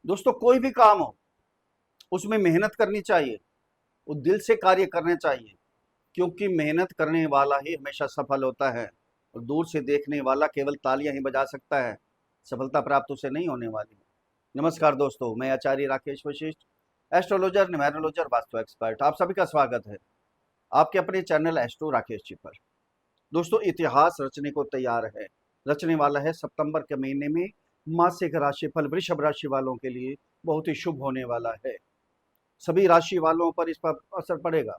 दोस्तों, कोई भी काम हो उसमें मेहनत करनी चाहिए, वो दिल से कार्य करने चाहिए, क्योंकि मेहनत करने वाला ही हमेशा सफल होता है और दूर से देखने वाला केवल तालियां ही बजा सकता है। सफलता प्राप्त उसे नहीं होने वाली है। नमस्कार दोस्तों, मैं आचार्य राकेश वशिष्ठ, एस्ट्रोलॉजर, न्यूमेरोलॉजर, वास्तु एक्सपर्ट, आप सभी का स्वागत है आपके अपने चैनल एस्ट्रो राकेश जी पर। दोस्तों, इतिहास रचने को तैयार है, रचने वाला है सितंबर के महीने में मासिक राशिफल वृषभ राशि वालों के लिए बहुत ही शुभ होने वाला है। सभी राशि वालों पर इस पर असर पड़ेगा,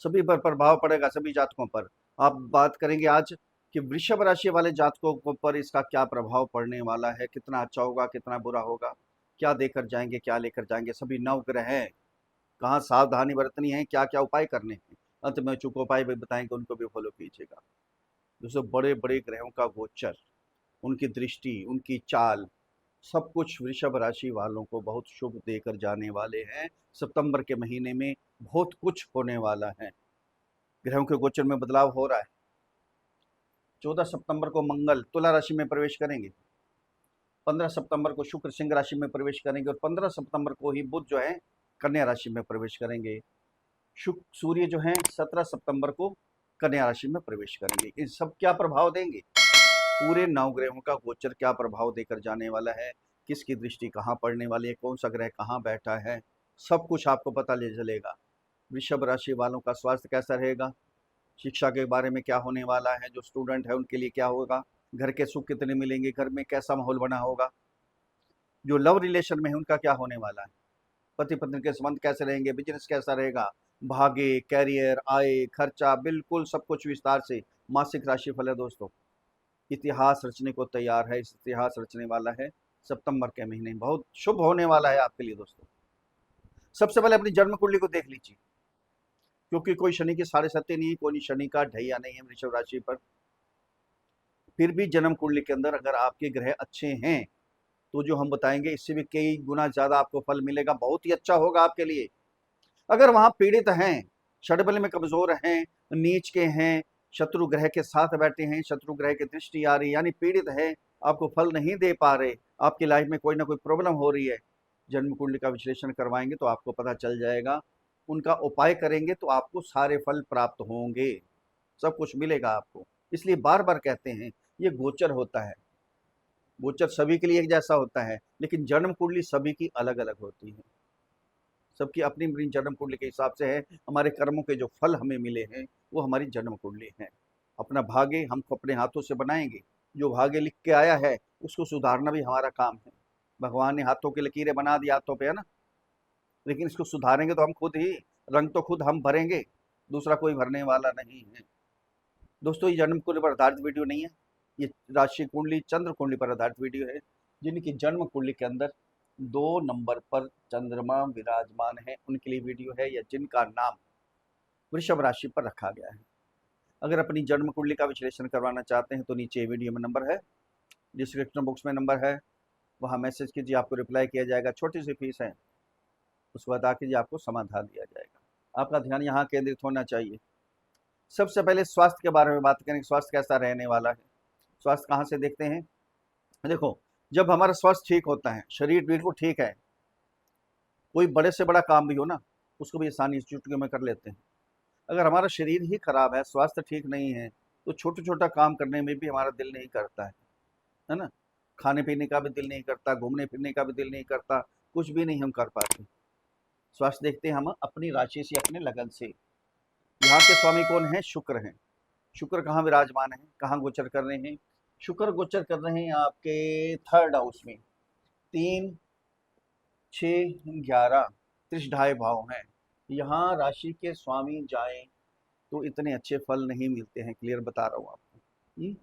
सभी पर प्रभाव पड़ेगा, सभी जातकों पर। आप बात करेंगे आज कि वृषभ राशि वाले जातकों पर इसका क्या प्रभाव पड़ने वाला है, कितना अच्छा होगा, कितना बुरा होगा, क्या देकर जाएंगे, क्या लेकर जाएंगे, सभी नवग्रह हैं, कहाँ सावधानी बरतनी है, क्या क्या उपाय करने हैं। अंत में चुप उपाय भी बताएंगे, उनको भी फॉलो कीजिएगा। दोस्तों, बड़े बड़े ग्रहों का गोचर, उनकी दृष्टि, उनकी चाल, सब कुछ वृषभ राशि वालों को बहुत शुभ देकर जाने वाले हैं। सितंबर के महीने में बहुत कुछ होने वाला है। ग्रहों के गोचर में बदलाव हो रहा है। 14 सितंबर को मंगल तुला राशि में प्रवेश करेंगे, 15 सितंबर को शुक्र सिंह राशि में प्रवेश करेंगे और 15 सितंबर को ही बुध जो है कन्या राशि में प्रवेश करेंगे। सूर्य जो है 17 सितंबर को कन्या राशि में प्रवेश करेंगे। इन सब क्या प्रभाव देंगे, पूरे नवग्रहों का गोचर क्या प्रभाव देकर जाने वाला है, किसकी दृष्टि कहाँ पड़ने वाली है, कौन सा ग्रह कहाँ बैठा है, सब कुछ आपको पता ले चलेगा। वृषभ राशि वालों का स्वास्थ्य कैसा रहेगा, शिक्षा के बारे में क्या होने वाला है, जो स्टूडेंट है उनके लिए क्या होगा, घर के सुख कितने मिलेंगे, घर में कैसा माहौल बना होगा, जो लव रिलेशन में है उनका क्या होने वाला है, पति पत्नी के संबंध कैसे रहेंगे, बिजनेस कैसा रहेगा, भाग्य, कैरियर, आय, खर्चा, बिल्कुल सब कुछ विस्तार से मासिक राशिफल है। दोस्तों, इतिहास रचने को तैयार है, इस इतिहास रचने वाला है सितंबर के महीने में, बहुत शुभ होने वाला है आपके लिए। दोस्तों, सबसे पहले अपनी जन्म कुंडली को देख लीजिए, क्योंकि कोई शनि की साढ़े सत्य नहीं, कोई शनि का ढैया नहीं है वृषभ राशि पर। फिर भी जन्म कुंडली के अंदर अगर आपके ग्रह अच्छे हैं तो जो हम बताएंगे इससे भी कई गुना ज्यादा आपको फल मिलेगा, बहुत ही अच्छा होगा आपके लिए। अगर वहां पीड़ित हैं, षडबल में कमजोर हैं, नीच के हैं, शत्रु ग्रह के साथ बैठे हैं, शत्रु ग्रह की दृष्टि आ रही, यानी पीड़ित है, आपको फल नहीं दे पा रहे, आपकी लाइफ में कोई ना कोई प्रॉब्लम हो रही है, जन्म कुंडली का विश्लेषण करवाएंगे तो आपको पता चल जाएगा। उनका उपाय करेंगे तो आपको सारे फल प्राप्त होंगे, सब कुछ मिलेगा आपको। इसलिए बार बार कहते हैं ये गोचर होता है, गोचर सभी के लिए एक जैसा होता है, लेकिन जन्म कुंडली सभी की अलग अलग होती है, सबकी अपनी अपनी जन्म कुंडली के हिसाब से है। हमारे कर्मों के जो फल हमें मिले हैं वो हमारी जन्म कुंडली है। अपना भाग्य हम अपने हाथों से बनाएंगे, जो भाग्य लिख के आया है उसको सुधारना भी हमारा काम है। भगवान ने हाथों की लकीरें बना दी हाथों पे, है ना, लेकिन इसको सुधारेंगे तो हम खुद ही, रंग तो खुद हम भरेंगे, दूसरा कोई भरने वाला नहीं है। दोस्तों, ये जन्म कुंडली पर आधारित वीडियो नहीं है, ये राशि कुंडली, चंद्र कुंडली पर आधारित वीडियो है। जिनकी जन्म कुंडली के अंदर 2 नंबर पर चंद्रमा विराजमान है उनके लिए वीडियो है, या जिनका नाम वृषभ राशि पर रखा गया है। अगर अपनी जन्म कुंडली का विश्लेषण करवाना चाहते हैं तो नीचे वीडियो में नंबर है, डिस्क्रिप्शन बॉक्स में नंबर है, वहाँ मैसेज कीजिए, आपको रिप्लाई किया जाएगा। छोटी सी फीस है, उसको अदा कीजिए, आपको समाधान दिया जाएगा। आपका ध्यान यहाँ केंद्रित होना चाहिए। सबसे पहले स्वास्थ्य के बारे में बात करें, स्वास्थ्य कैसा रहने वाला है। स्वास्थ्य कहाँ से देखते हैं, देखो, जब हमारा स्वास्थ्य ठीक होता है, शरीर बिल्कुल ठीक है, कोई बड़े से बड़ा काम भी हो ना उसको भी आसानी से चुटकियों में कर लेते हैं। अगर हमारा शरीर ही खराब है, स्वास्थ्य ठीक नहीं है, तो छोटा छोटा काम करने में भी हमारा दिल नहीं करता है ना, खाने पीने का भी दिल नहीं करता, घूमने फिरने का भी दिल नहीं करता, कुछ भी नहीं हम कर पाते। स्वास्थ्य देखते हैं हम अपनी राशि से, अपने लगन से। यहाँ के स्वामी कौन है, शुक्र हैं। शुक्र कहाँ विराजमान है, कहाँ गोचर कर रहे हैं, शुक्र गोचर कर रहे हैं आपके थर्ड हाउस में, 3, 6, 11 त्रिशढाई भाव हैं। यहाँ राशि के स्वामी जाएं तो इतने अच्छे फल नहीं मिलते हैं, क्लियर बता रहा हूँ आपको।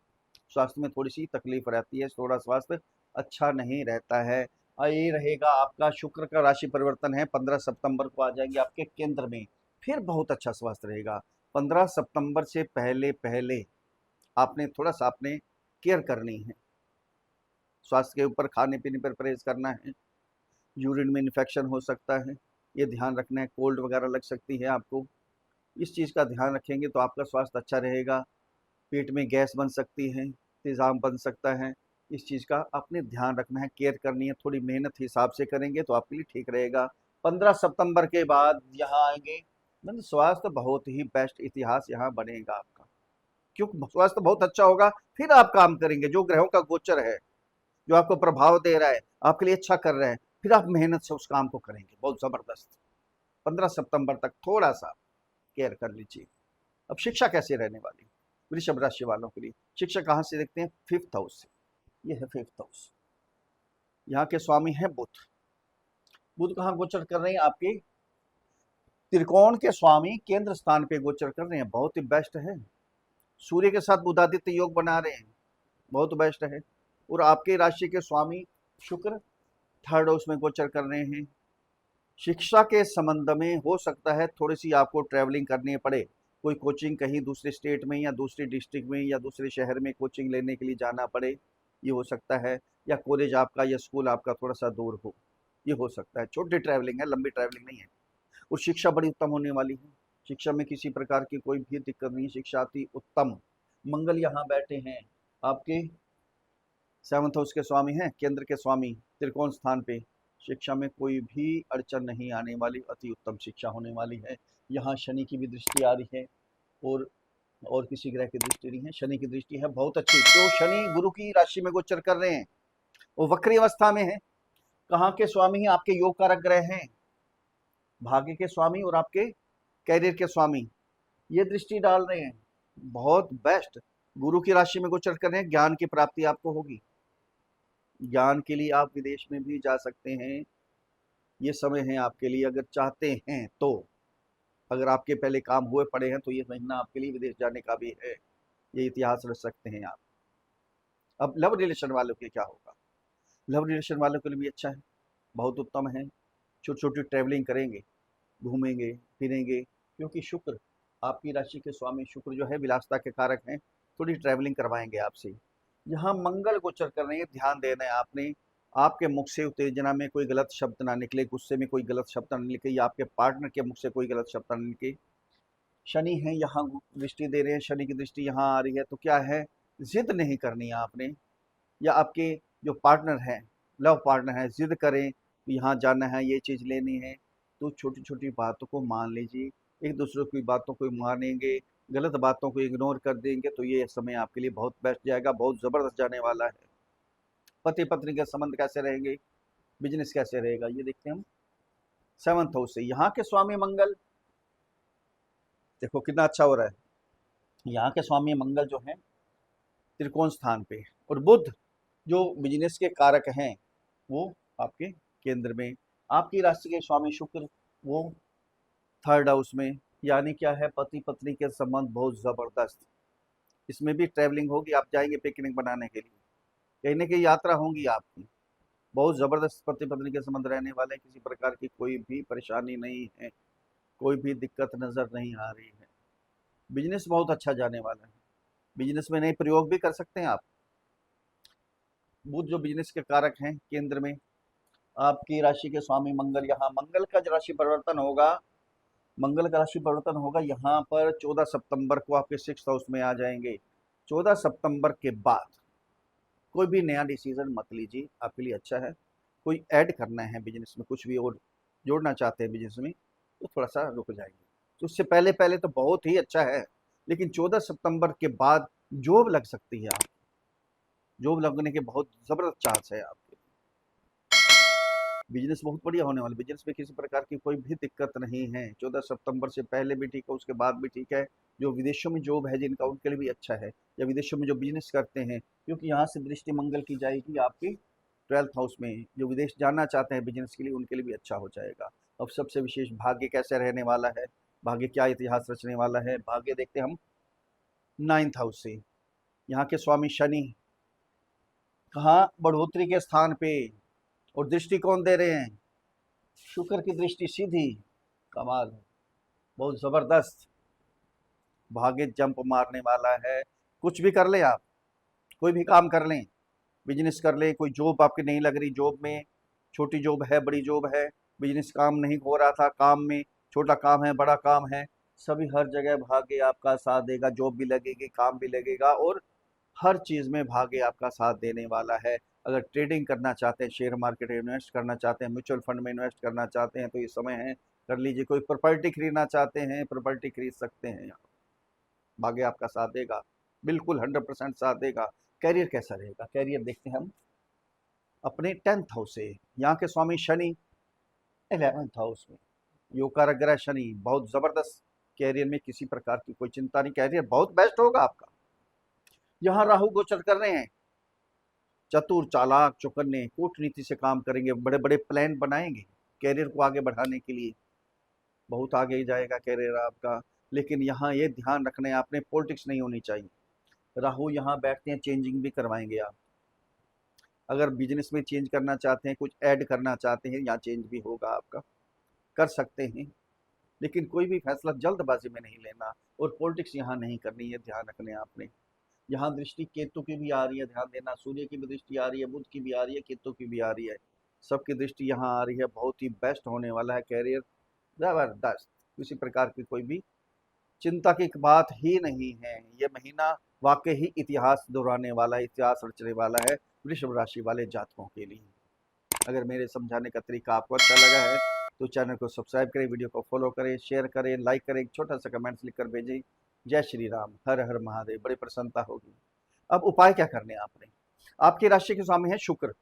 स्वास्थ्य में थोड़ी सी तकलीफ रहती है, थोड़ा स्वास्थ्य अच्छा नहीं रहता है। ये रहेगा आपका शुक्र का राशि परिवर्तन है, 15 सितंबर को आ जाएंगे आपके केंद्र में, फिर बहुत अच्छा स्वास्थ्य रहेगा। 15 सितंबर से पहले पहले आपने थोड़ा सा आपने केयर करनी है, स्वास्थ्य के ऊपर खाने पीने पर परहेज करना है, यूरिन में इन्फेक्शन हो सकता है, ये ध्यान रखना है, कोल्ड वगैरह लग सकती है आपको, इस चीज़ का ध्यान रखेंगे तो आपका स्वास्थ्य अच्छा रहेगा। पेट में गैस बन सकती है, तेज़ाब बन सकता है, इस चीज़ का आपने ध्यान रखना है, केयर करनी है, थोड़ी मेहनत हिसाब से करेंगे तो आपके लिए ठीक रहेगा। 15 सितंबर के बाद यहाँ आएंगे, मतलब स्वास्थ्य बहुत ही बेस्ट इतिहास यहाँ बनेगा आपका, क्योंकि स्वास्थ्य बहुत अच्छा होगा, फिर आप काम करेंगे। जो ग्रहों का गोचर है, जो आपको प्रभाव दे रहा है, आपके लिए अच्छा कर रहे हैं, फिर आप मेहनत से उस काम को करेंगे बहुत जबरदस्त। 15 सितंबर तक थोड़ा सा केयर कर लीजिए। अब शिक्षा कैसे रहने वाली वृषभ राशि वालों के लिए? शिक्षा कहाँ से देखते हैं? 5th हाउस से। ये है 5th हाउस, यहाँ के स्वामी है बुध। बुध कहाँ गोचर कर रहे हैं? आपके त्रिकोण के स्वामी केंद्र स्थान पे गोचर कर रहे हैं, बहुत ही बेस्ट है। सूर्य के साथ बुधादित्य योग बना रहे हैं, बहुत बेस्ट है। और आपके राशि के स्वामी शुक्र 3rd हाउस में गोचर कर रहे हैं। शिक्षा के संबंध में हो सकता है थोड़ी सी आपको ट्रैवलिंग करनी पड़े, कोई कोचिंग कहीं दूसरे स्टेट में या दूसरी डिस्ट्रिक्ट में या दूसरे शहर में कोचिंग लेने के लिए जाना पड़े, ये हो सकता है। या कॉलेज आपका या स्कूल आपका थोड़ा सा दूर हो, ये हो सकता है। छोटी ट्रैवलिंग है, लंबी ट्रैवलिंग नहीं है। और शिक्षा बड़ी उत्तम होने वाली है, शिक्षा में किसी प्रकार की कोई भी दिक्कत नहीं है, शिक्षा अति उत्तम। मंगल यहाँ बैठे हैं, आपके 7th हाउस के स्वामी हैं, केंद्र के स्वामी त्रिकोण स्थान पे। शिक्षा में कोई भी अड़चन नहीं आने वाली, अति उत्तम शिक्षा होने वाली है। यहाँ शनि की भी दृष्टि आ रही है, और किसी ग्रह की दृष्टि नहीं है, शनि की दृष्टि है, बहुत अच्छी। तो शनि गुरु की राशि में गोचर कर रहे हैं, वो वक्री अवस्था में है। कहाँ के स्वामी हैं? आपके योग कारक ग्रह हैं, भाग्य के स्वामी और आपके कैरियर के स्वामी, ये दृष्टि डाल रहे हैं, बहुत बेस्ट। गुरु की राशि में गोचर कर रहे हैं, ज्ञान की प्राप्ति आपको होगी। ज्ञान के लिए आप विदेश में भी जा सकते हैं, ये समय है आपके लिए, अगर चाहते हैं तो। अगर आपके पहले काम हुए पड़े हैं तो ये महीना आपके लिए विदेश जाने का भी है, ये इतिहास रच सकते हैं आप। अब लव रिलेशन वालों के क्या होगा? लव रिलेशन वालों के लिए भी अच्छा है, बहुत उत्तम है। छोटी छोटी ट्रैवलिंग करेंगे, घूमेंगे फिरेंगे, क्योंकि शुक्र आपकी राशि के स्वामी शुक्र जो है विलासता के कारक हैं, थोड़ी ट्रैवलिंग करवाएंगे आपसे। यहाँ मंगल गोचर कर रहे हैं, ध्यान देना है आपने, आपके मुख से उत्तेजना में कोई गलत शब्द ना निकले, गुस्से में कोई गलत शब्द ना निकले, या आपके पार्टनर के मुख से कोई गलत शब्द ना निकले। शनि है यहाँ दृष्टि दे रहे हैं, शनि की दृष्टि यहाँ आ रही है, तो क्या है, जिद नहीं करनी है आपने। या आपके जो पार्टनर हैं, लव पार्टनर है, जिद करें तो यहाँ जाना है, ये चीज़ लेनी है, तो छोटी छोटी बातों को मान लीजिए। एक दूसरे की बातों को मानेंगे, गलत बातों को इग्नोर कर देंगे, तो ये समय आपके लिए बहुत बेस्ट जाएगा, बहुत ज़बरदस्त जाने वाला है। पति पत्नी के संबंध कैसे रहेंगे, बिजनेस कैसे रहेगा, ये देखते हैं हम। 7th हाउस से यहाँ के स्वामी मंगल, देखो कितना अच्छा हो रहा है। यहाँ के स्वामी मंगल जो है त्रिकोण स्थान पे, और बुध जो बिजनेस के कारक हैं वो आपके केंद्र में। आपकी राशि के स्वामी शुक्र वो 3rd हाउस में, यानी क्या है, पति पत्नी के संबंध बहुत जबरदस्त। इसमें भी ट्रैवलिंग होगी, आप जाएंगे पिकनिक बनाने के लिए, कहीं ना कहीं यात्रा होगी आपकी, बहुत जबरदस्त पति पत्नी के संबंध रहने वाले हैं, किसी प्रकार की कोई भी परेशानी नहीं है, कोई भी दिक्कत नजर नहीं आ रही है। बिजनेस बहुत अच्छा जाने वाला है, बिजनेस में नए प्रयोग भी कर सकते हैं आप। बुध जो बिजनेस के कारक हैं केंद्र में, आपकी राशि के स्वामी मंगल, यहाँ मंगल का जो राशि परिवर्तन होगा, मंगल का राशि परिवर्तन होगा यहाँ पर 14 सितंबर को आपके 6th हाउस में आ जाएंगे। 14 सितंबर के बाद कोई भी नया डिसीजन मत लीजिए, आपके लिए अच्छा है। कोई ऐड करना है बिजनेस में, कुछ भी और जोड़ना चाहते हैं बिजनेस में, तो थोड़ा सा रुक जाएंगे। तो उससे पहले पहले तो बहुत ही अच्छा है, लेकिन 14 सितंबर के बाद जॉब लग सकती है, आप जॉब लगने के बहुत ज़बरदस्त चांस है आपके। बिजनेस बहुत बढ़िया होने वाला, बिजनेस में किसी प्रकार की कोई भी दिक्कत नहीं है। 14 सितंबर से पहले भी ठीक है, उसके बाद भी ठीक है। जो विदेशों में जॉब है जिनका, उनके लिए भी अच्छा है, या विदेशों में जो बिजनेस करते हैं, क्योंकि यहाँ से दृष्टि मंगल की जाएगी आपकी 12th हाउस में। जो विदेश जाना चाहते हैं बिजनेस के लिए, उनके लिए भी अच्छा हो जाएगा। अब सबसे विशेष भाग्य कैसे रहने वाला है, भाग्य क्या इतिहास रचने वाला है, भाग्य देखते हम 9th हाउस से। यहाँ के स्वामी शनि कहाँ, बढ़ोतरी के स्थान पे, और दृष्टि कौन दे रहे हैं, शुक्र की दृष्टि सीधी, कमाल है, बहुत जबरदस्त। भाग्य जंप मारने वाला है, कुछ भी कर लें आप, कोई भी काम कर लें, बिजनेस कर लें, कोई जॉब आपकी नहीं लग रही, जॉब में छोटी जॉब है बड़ी जॉब है, बिजनेस काम नहीं हो रहा था, काम में छोटा काम है बड़ा काम है, सभी हर जगह भाग्य आपका साथ देगा, जॉब भी लगेगी, काम भी लगेगा, और हर चीज़ में भाग्य आपका साथ देने वाला है। अगर ट्रेडिंग करना चाहते हैं, शेयर मार्केट में इन्वेस्ट करना चाहते हैं, म्यूचुअल फंड में इन्वेस्ट करना चाहते हैं, तो ये समय है, कर लीजिए। कोई प्रॉपर्टी खरीदना चाहते हैं, प्रॉपर्टी खरीद सकते हैं। भाग्य आपका साथ देगा, बिल्कुल 100% साथ देगा। कैरियर कैसा रहेगा? कैरियर देखते हैं हम अपने 10th हाउस से। यहाँ के स्वामी शनि 11th हाउस में, योग कारक ग्रह शनि बहुत जबरदस्त। कैरियर में किसी प्रकार की कोई चिंता नहीं, कैरियर बहुत बेस्ट होगा आपका। यहाँ राहु गोचर कर रहे हैं, चतुर चालाक चौकन्ने, कूटनीति से काम करेंगे, बड़े बड़े प्लान बनाएंगे कैरियर को आगे बढ़ाने के लिए। बहुत आगे ही जाएगा कैरियर आपका। लेकिन यहाँ ये ध्यान रखना है, आपने पॉलिटिक्स नहीं होनी चाहिए। राहु यहाँ बैठते हैं, चेंजिंग भी करवाएंगे आप। अगर बिजनेस में चेंज करना चाहते हैं, कुछ ऐड करना चाहते हैं, यहाँ चेंज भी होगा आपका, कर सकते हैं। लेकिन कोई भी फैसला जल्दबाजी में नहीं लेना, और पॉलिटिक्स यहाँ नहीं करनी है, ध्यान रखने आपने। यहाँ दृष्टि केतु की भी आ रही है, ध्यान देना। सूर्य की भी दृष्टि आ रही है, बुध की भी आ रही है, केतु की भी आ रही है। सबकी दृष्टि यहाँ आ रही है। बहुत ही बेस्ट होने वाला है कैरियर, जबरदस्त। किसी प्रकार की कोई भी चिंता की बात ही नहीं है। ये महीना वाकई ही इतिहास दोहराने वाला है, इतिहास रचने वाला है वृषभ राशि वाले जातकों के लिए। अगर मेरे समझाने का तरीका आपको अच्छा लगा है तो चैनल को सब्सक्राइब करें, वीडियो को फॉलो करें, शेयर करें, लाइक करें, एक छोटा सा कमेंट्स लिखकर भेजें। जय श्री राम, हर हर महादेव, बड़ी प्रसन्नता होगी। अब उपाय क्या करने हैं आपने? आपकी राशि के स्वामी है शुक्र।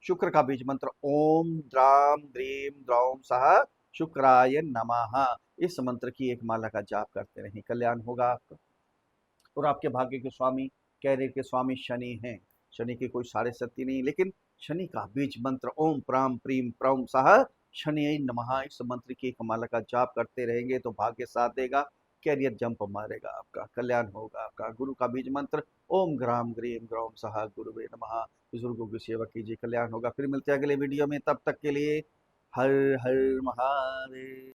शुक्र का बीज मंत्र ओम द्राम द्रीम द्रौम सह शुक्राय नमः। इस मंत्र की एक माला का जाप करते रहें, कल्याण होगा आपका। और आपके भाग्य के स्वामी, कैरियर के स्वामी शनि हैं। शनि की कोई साढ़े सती नहीं, लेकिन शनि का बीज मंत्र ओम प्राम प्रीम प्रौम सह शनि नमः, इस मंत्र की एक माला का जाप करते रहेंगे तो भाग्य साथ देगा, कैरियर जंप मारेगा आपका, कल्याण होगा आपका। गुरु का बीज मंत्र ओम ग्राम ग्रीम ग्रौम सह गुरुवे नमः। बुजुर्गों की सेवा कीजिए, कल्याण होगा। फिर मिलते हैं अगले वीडियो में, तब तक के लिए हर हर महादेव।